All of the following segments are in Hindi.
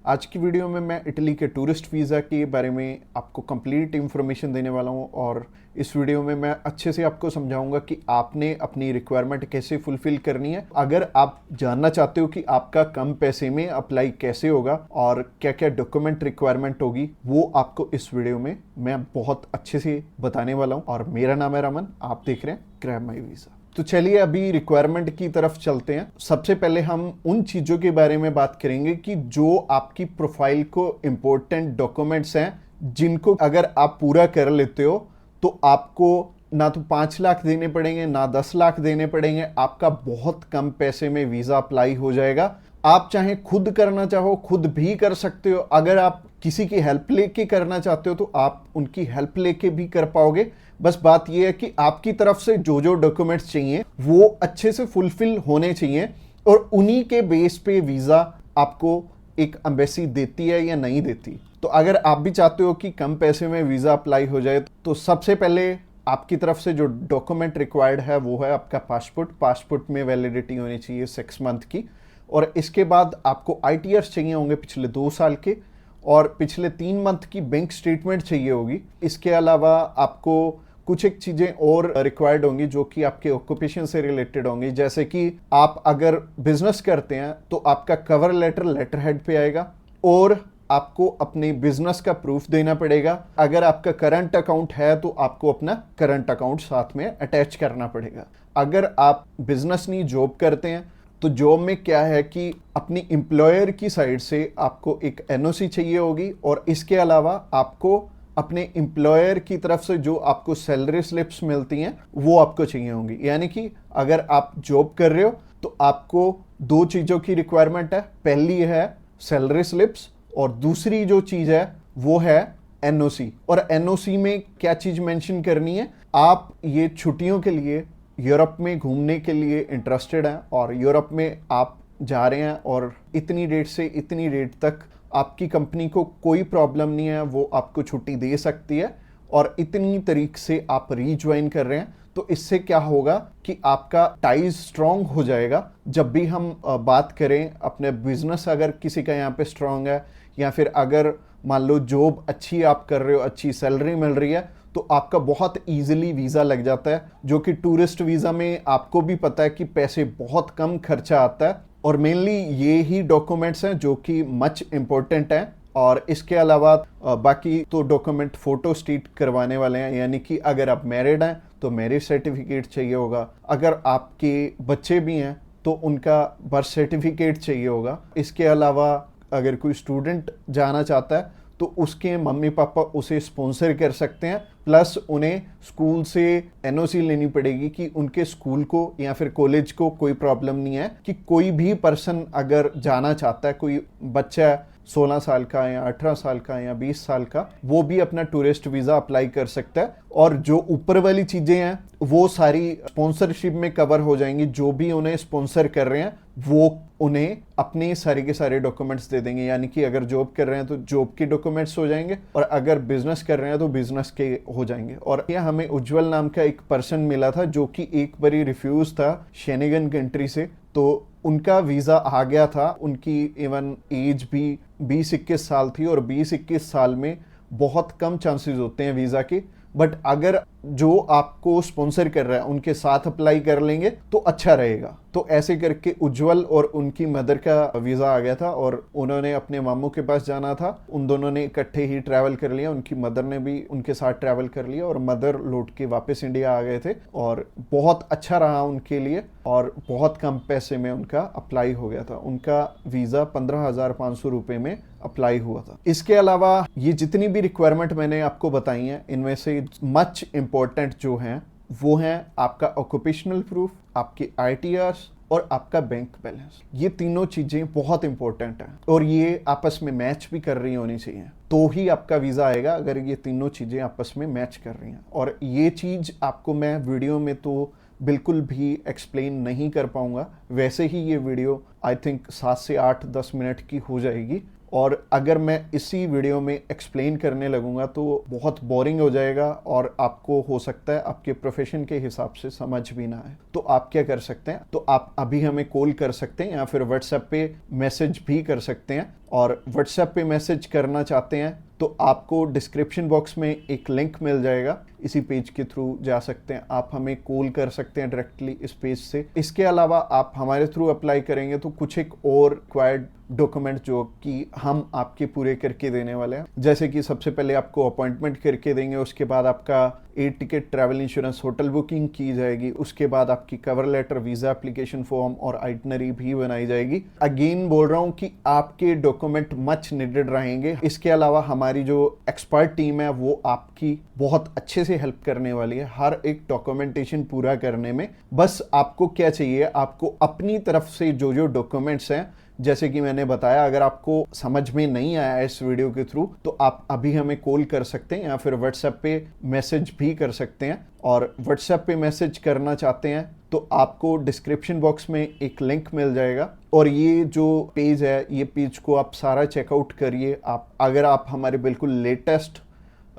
आज की वीडियो में मैं इटली के टूरिस्ट वीज़ा के बारे में आपको कंप्लीट इन्फॉर्मेशन देने वाला हूं और इस वीडियो में मैं अच्छे से आपको समझाऊंगा कि आपने अपनी रिक्वायरमेंट कैसे फुलफिल करनी है। अगर आप जानना चाहते हो कि आपका कम पैसे में अप्लाई कैसे होगा और क्या क्या डॉक्यूमेंट रिक्वायरमेंट होगी, वो आपको इस वीडियो में मैं बहुत अच्छे से बताने वाला हूँ। और मेरा नाम है रमन, आप देख रहे हैं ग्रैब माई वीज़ा। तो चलिए अभी रिक्वायरमेंट की तरफ चलते हैं। सबसे पहले हम उन चीज़ों के बारे में बात करेंगे कि जो आपकी प्रोफाइल को इम्पोर्टेंट डॉक्यूमेंट्स हैं, जिनको अगर आप पूरा कर लेते हो तो आपको ना तो 5 लाख देने पड़ेंगे ना 10 लाख देने पड़ेंगे। आपका बहुत कम पैसे में वीज़ा अप्लाई हो जाएगा। आप चाहे खुद करना चाहो खुद भी कर सकते हो। अगर आप किसी की हेल्प लेके करना चाहते हो तो आप उनकी हेल्प लेके भी कर पाओगे। बस बात यह है कि आपकी तरफ से जो जो डॉक्यूमेंट्स चाहिए वो अच्छे से फुलफिल होने चाहिए और उन्हीं के बेस पे वीज़ा आपको एक एम्बेसी देती है या नहीं देती। तो अगर आप भी चाहते हो कि कम पैसे में वीज़ा अप्लाई हो जाए तो सबसे पहले आपकी तरफ से जो डॉक्यूमेंट रिक्वायर्ड है वो है आपका पासपोर्ट में वैलिडिटी होनी चाहिए 6 मंथ की। और इसके बाद आपको ITRs चाहिए होंगे पिछले 2 साल के और पिछले 3 मंथ की बैंक स्टेटमेंट चाहिए होगी। इसके अलावा आपको कुछ एक चीज़ें और रिक्वायर्ड होंगी जो कि आपके ऑक्यूपेशन से रिलेटेड होंगी। जैसे कि आप अगर बिजनेस करते हैं तो आपका कवर लेटर हेड पे आएगा और आपको अपने बिजनेस का प्रूफ देना पड़ेगा। अगर आपका करंट अकाउंट है तो आपको अपना करंट अकाउंट साथ में अटैच करना पड़ेगा। अगर आप बिजनेस नहीं जॉब करते हैं तो जॉब में क्या है कि अपनी एम्प्लॉयर की साइड से आपको एक NOC चाहिए होगी और इसके अलावा आपको अपने एम्प्लॉयर की तरफ से जो आपको सैलरी स्लिप्स मिलती हैं वो आपको चाहिए होंगी। यानी कि अगर आप जॉब कर रहे हो तो आपको 2 चीज़ों की रिक्वायरमेंट है। पहली है सैलरी स्लिप्स और दूसरी जो चीज़ है वो है NOC। और NOC में क्या चीज़ मेंशन करनी है, आप ये छुट्टियों के लिए यूरोप में घूमने के लिए इंटरेस्टेड हैं और यूरोप में आप जा रहे हैं और इतनी डेट से इतनी डेट तक आपकी कंपनी को कोई प्रॉब्लम नहीं है, वो आपको छुट्टी दे सकती है और इतनी तारीख से आप रीज्वाइन कर रहे हैं। तो इससे क्या होगा कि आपका टाइज स्ट्रांग हो जाएगा। जब भी हम बात करें अपने बिजनेस, अगर किसी का यहाँ पे स्ट्रांग है या फिर अगर मान लो जॉब अच्छी आप कर रहे हो, अच्छी सैलरी मिल रही है, तो आपका बहुत ईजिली वीज़ा लग जाता है। जो कि टूरिस्ट वीज़ा में आपको भी पता है कि पैसे बहुत कम खर्चा आता है और मेनली ये ही डॉक्यूमेंट्स हैं जो कि मच इम्पोर्टेंट हैं। और इसके अलावा बाकी तो डॉक्यूमेंट फोटो स्टेट करवाने वाले हैं। यानी कि अगर आप मैरिड हैं तो मैरिज सर्टिफिकेट चाहिए होगा। अगर आपके बच्चे भी हैं तो उनका बर्थ सर्टिफिकेट चाहिए होगा। इसके अलावा अगर कोई स्टूडेंट जाना चाहता है तो उसके मम्मी पापा उसे स्पॉन्सर कर सकते हैं। प्लस उन्हें स्कूल से NOC लेनी पड़ेगी कि उनके स्कूल को या फिर कॉलेज को कोई प्रॉब्लम नहीं है कि कोई भी पर्सन अगर जाना चाहता है, कोई बच्चा 16 साल का या 18 साल का या 20 साल का, वो भी अपना टूरिस्ट वीज़ा अप्लाई कर सकता है। और जो ऊपर वाली चीज़ें हैं वो सारी स्पॉन्सरशिप में कवर हो जाएंगी। जो भी उन्हें स्पॉन्सर कर रहे हैं वो उन्हें अपने सारे के सारे डॉक्यूमेंट्स दे देंगे। यानी कि अगर जॉब कर रहे हैं तो जॉब के डॉक्यूमेंट्स हो जाएंगे और अगर बिजनेस कर रहे हैं तो बिजनेस के हो जाएंगे। और यह हमें उज्जवल नाम का एक पर्सन मिला था जो कि एक बारी रिफ्यूज था शेनेगन कंट्री से, तो उनका वीज़ा आ गया था। उनकी इवन एज भी 20-21 साल थी और 20-21 साल में बहुत कम चांसेस होते हैं वीज़ा के। बट अगर जो आपको स्पॉन्सर कर रहा है उनके साथ अप्लाई कर लेंगे तो अच्छा रहेगा। तो ऐसे करके उज्जवल और उनकी मदर का वीज़ा आ गया था और उन्होंने अपने मामू के पास जाना था। उन दोनों ने इकट्ठे ही ट्रैवल कर लिया, उनकी मदर ने भी उनके साथ ट्रैवल कर लिया और मदर लौट के वापस इंडिया आ गए थे और बहुत अच्छा रहा उनके लिए और बहुत कम पैसे में उनका अप्लाई हो गया था। उनका वीज़ा 15,500 रुपये में अप्लाई हुआ था। इसके अलावा ये जितनी भी रिक्वायरमेंट मैंने आपको बताई हैं, इनमें से मच इम्पोर्टेंट जो हैं वो हैं आपका ऑक्यूपेशनल प्रूफ, आपके ITRs और आपका बैंक बैलेंस। ये तीनों चीज़ें बहुत इंपॉर्टेंट हैं और ये आपस में मैच भी कर रही होनी चाहिए तो ही आपका वीज़ा आएगा। अगर ये तीनों चीज़ें आपस में मैच कर रही हैं, और ये चीज़ आपको मैं वीडियो में तो बिल्कुल भी एक्सप्लेन नहीं कर पाऊंगा। वैसे ही ये वीडियो आई थिंक 7 से 8-10 मिनट की हो जाएगी और अगर मैं इसी वीडियो में एक्सप्लेन करने लगूंगा तो बहुत बोरिंग हो जाएगा और आपको हो सकता है आपके प्रोफेशन के हिसाब से समझ भी ना आए। तो आप क्या कर सकते हैं, तो आप अभी हमें कॉल कर सकते हैं या फिर व्हाट्सएप पे मैसेज भी कर सकते हैं। और व्हाट्सएप पे मैसेज करना चाहते हैं तो आपको डिस्क्रिप्शन बॉक्स में एक लिंक मिल जाएगा, इसी पेज के थ्रू जा सकते हैं। आप हमें कॉल कर सकते हैं डायरेक्टली इस पेज से। इसके अलावा आप हमारे थ्रू अप्लाई करेंगे तो कुछ एक और रिक्वायर्ड डॉक्यूमेंट जो कि हम आपके पूरे करके देने वाले हैं, जैसे कि सबसे पहले आपको अपॉइंटमेंट करके देंगे, उसके बाद आपका air ticket, travel insurance, hotel booking की जाएगी, उसके बाद आपकी cover letter, visa application form और आइटनरी भी बनाई जाएगी। अगेन बोल रहा हूँ कि आपके डॉक्यूमेंट मच नीडेड रहेंगे। इसके अलावा हमारी जो एक्सपर्ट टीम है वो आपकी बहुत अच्छे से हेल्प करने वाली है हर एक डॉक्यूमेंटेशन पूरा करने में। बस आपको क्या चाहिए, आपको अपनी तरफ से जो जो डॉक्यूमेंट्स हैं, जैसे कि मैंने बताया, अगर आपको समझ में नहीं आया इस वीडियो के थ्रू तो आप अभी हमें कॉल कर सकते हैं या फिर व्हाट्सएप पे मैसेज भी कर सकते हैं। और व्हाट्सएप पे मैसेज करना चाहते हैं तो आपको डिस्क्रिप्शन बॉक्स में एक लिंक मिल जाएगा और ये जो पेज है, ये पेज को आप सारा चेकआउट करिए। आप अगर आप हमारे बिल्कुल लेटेस्ट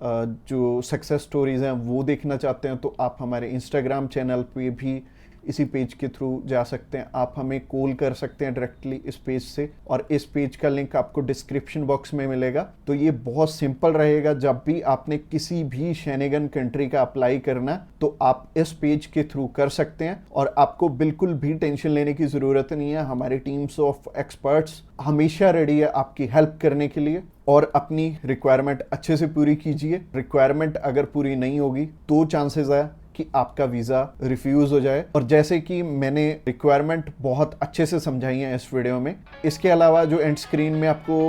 जो सक्सेस स्टोरीज हैं वो देखना चाहते हैं तो आप हमारे इंस्टाग्राम चैनल पे भी इसी पेज के थ्रू जा सकते हैं। आप हमें कॉल कर सकते हैं डायरेक्टली इस पेज से और इस पेज का लिंक आपको डिस्क्रिप्शन बॉक्स में मिलेगा। तो ये बहुत सिंपल रहेगा, जब भी आपने किसी भी शेनेगन कंट्री का अप्लाई करना तो आप इस पेज के थ्रू कर सकते हैं और आपको बिल्कुल भी टेंशन लेने की ज़रूरत नहीं है। हमारी टीम्स ऑफ एक्सपर्ट्स हमेशा रेडी है आपकी हेल्प करने के लिए। और अपनी रिक्वायरमेंट अच्छे से पूरी कीजिए। रिक्वायरमेंट अगर पूरी नहीं होगी तो चांसेस है कि आपका वीज़ा रिफ्यूज़ हो जाए। और जैसे कि मैंने रिक्वायरमेंट बहुत अच्छे से समझाई है इस वीडियो में। इसके अलावा जो एंड स्क्रीन में आपको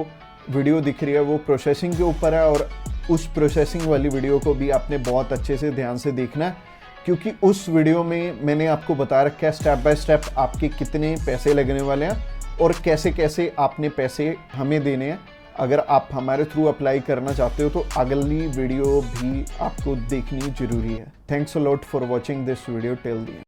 वीडियो दिख रही है वो प्रोसेसिंग के ऊपर है और उस प्रोसेसिंग वाली वीडियो को भी आपने बहुत अच्छे से ध्यान से देखना है, क्योंकि उस वीडियो में मैंने आपको बता रखा है स्टेप बाय स्टेप आपके कितने पैसे लगने वाले हैं और कैसे कैसे आपने पैसे हमें देने हैं। अगर आप हमारे थ्रू अप्लाई करना चाहते हो तो अगली वीडियो भी आपको देखनी जरूरी है। Thanks a lot for watching this video till the end.